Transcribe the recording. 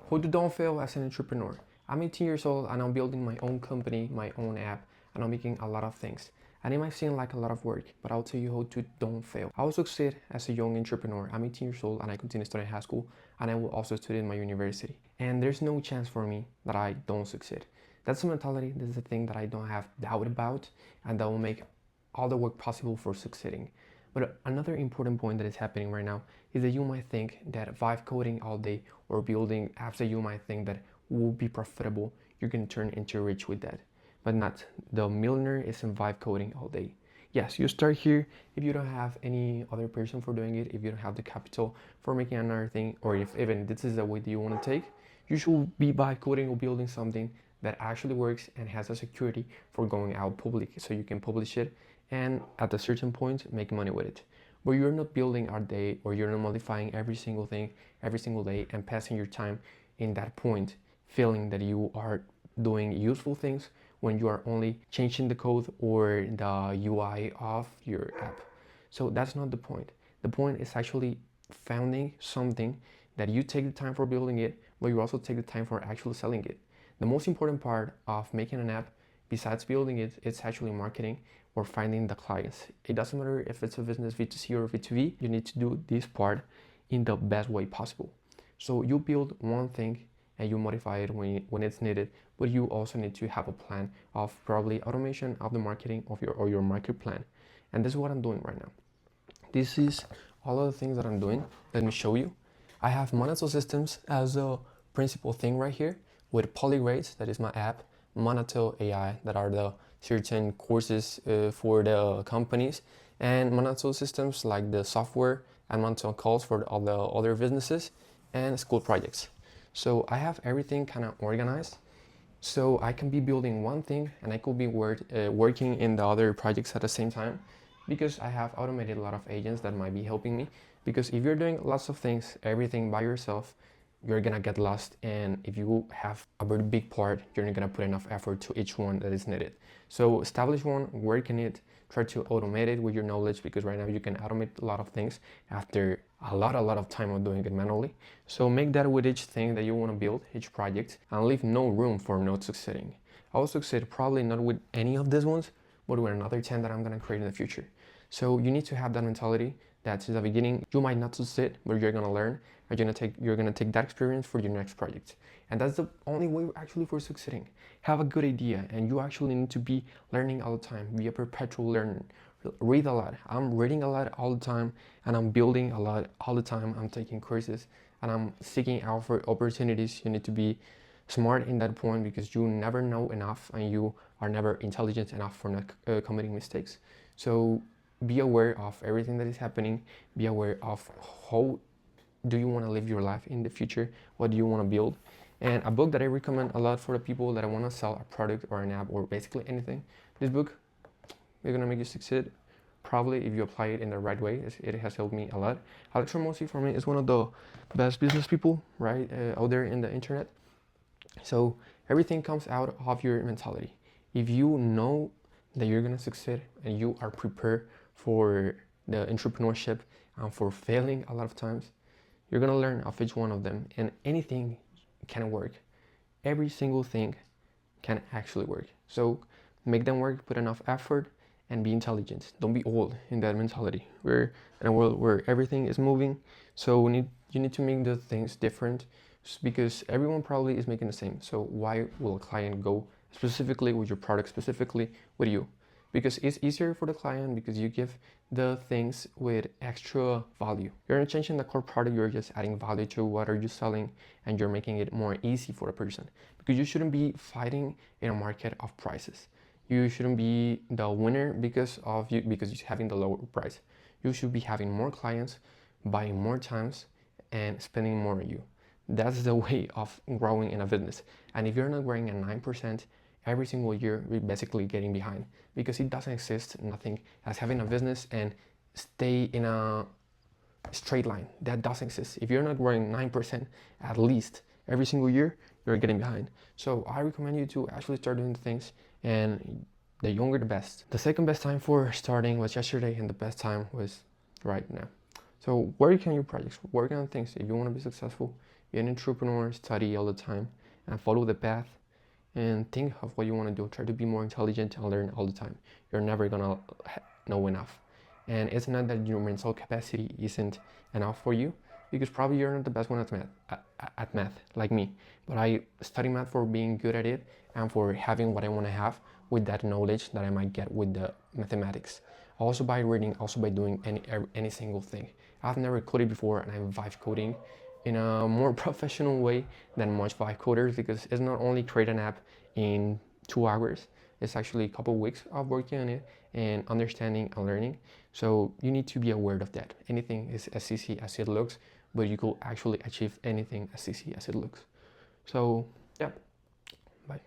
How to don't fail as an entrepreneur. I'm 18 years old and I'm building my own company, my own app, and I'm making a lot of things. And it might seem like a lot of work, but I'll tell you how to don't fail. I will succeed as a young entrepreneur. I'm 18 years old and I continue studying high school, and I will also study in my university. And there's no chance for me that I don't succeed. That's the mentality, this is the thing that I don't have doubt about, and that will make all the work possible for succeeding. But another important point that is happening right now is that you might think that vibe coding all day or building apps that you might think that will be profitable, you're going to turn into rich with that. But not. The millionaire isn't vibe coding all day. Yes, you start here if you don't have any other person for doing it, if you don't have the capital for making another thing, or if even this is the way that you want to take, you should be vibe coding or building something that actually works and has a security for going out public so you can publish it and at a certain point make money with it. But you're not building all day, or you're not modifying every single thing every single day and passing your time in that point feeling that you are doing useful things when you are only changing the code or the UI of your app. So that's not the point. The point is actually founding something that you take the time for building it, but you also take the time for actually selling it. The most important part of making an app, besides building it, it's actually marketing or finding the clients. It doesn't matter if it's a business V2C or V2V, you need to do this part in the best way possible. So you build one thing and you modify it when it's needed, but you also need to have a plan of probably automation of the marketing of your market plan. And this is what I'm doing right now. This is all of the things that I'm doing. Let me show you. I have Monato Systems as a principal thing right here with Polygrades, that is my app, Monato AI, that are the certain courses for the companies, and Monato Systems like the software, and Monato Calls for all the other businesses, and school projects. So I have everything kind of organized, so I can be building one thing and I could be working in the other projects at the same time, because I have automated a lot of agents that might be helping me. Because if you're doing lots of things, everything by yourself, you're gonna get lost, and if you have a very big part, you're not gonna put enough effort to each one that is needed. So establish one, work in it, try to automate it with your knowledge, because right now you can automate a lot of things after a lot of time of doing it manually. So make that with each thing that you want to build, each project, and leave no room for not succeeding. I will succeed probably not with any of these ones, but with another 10 that I'm gonna create in the future. So you need to have that mentality that since the beginning you might not succeed, but you're gonna learn, and you're gonna take that experience for your next project. And that's the only way actually for succeeding. Have a good idea, and you actually need to be learning all the time. Be a perpetual learner. Read a lot. I'm reading a lot all the time, and I'm building a lot all the time. I'm taking courses and I'm seeking out for opportunities. You need to be smart in that point, because you never know enough and you are never intelligent enough for not committing mistakes. So be aware of everything that is happening. Be aware of how do you want to live your life in the future, what do you want to build. And a book that I recommend a lot for the people that want to sell a product or an app or basically anything, this book is going to make you succeed, probably if you apply it in the right way. It has helped me a lot. Alex Ramosi for me is one of the best business people right out there in the internet. So everything comes out of your mentality. If you know that you're going to succeed and you are prepared for the entrepreneurship and for failing a lot of times, you're going to learn of each one of them, and anything can work. Every single thing can actually work. So make them work, put enough effort, and be intelligent. Don't be old in that mentality. We're in a world where everything is moving, so you need to make the things different, because everyone probably is making the same. So why will a client go specifically with your product, specifically with you? Because it's easier for the client, because you give the things with extra value. You're not changing the core product, you're just adding value to what are you selling, and you're making it more easy for the person. Because you shouldn't be fighting in a market of prices. You shouldn't be the winner because you're having the lower price. You should be having more clients, buying more times, and spending more on you. That's the way of growing in a business. And if you're not growing at 9% every single year, you're basically getting behind, because it doesn't exist nothing as having a business and stay in a straight line. That doesn't exist. If you're not growing 9% at least every single year, you're getting behind. So I recommend you to actually start doing things, and the younger the best. The second best time for starting was yesterday, and the best time was right now. So work on your projects, work on things. If you want to be successful, Be an entrepreneur, study all the time, and follow the path and think of what you want to do. Try to be more intelligent and learn all the time. You're never gonna know enough. And it's not that your mental capacity isn't enough for you, because probably you're not the best one at math like me. But I study math for being good at it and for having what I want to have with that knowledge that I might get with the mathematics. Also by reading, also by doing any single thing. I've never coded before, and I'm vibe coding in a more professional way than most vibe coders, because it's not only create an app in 2 hours, it's actually a couple of weeks of working on it and understanding and learning. So you need to be aware of that. Anything is as easy as it looks, but you could actually achieve anything as easy as it looks. So yeah, bye.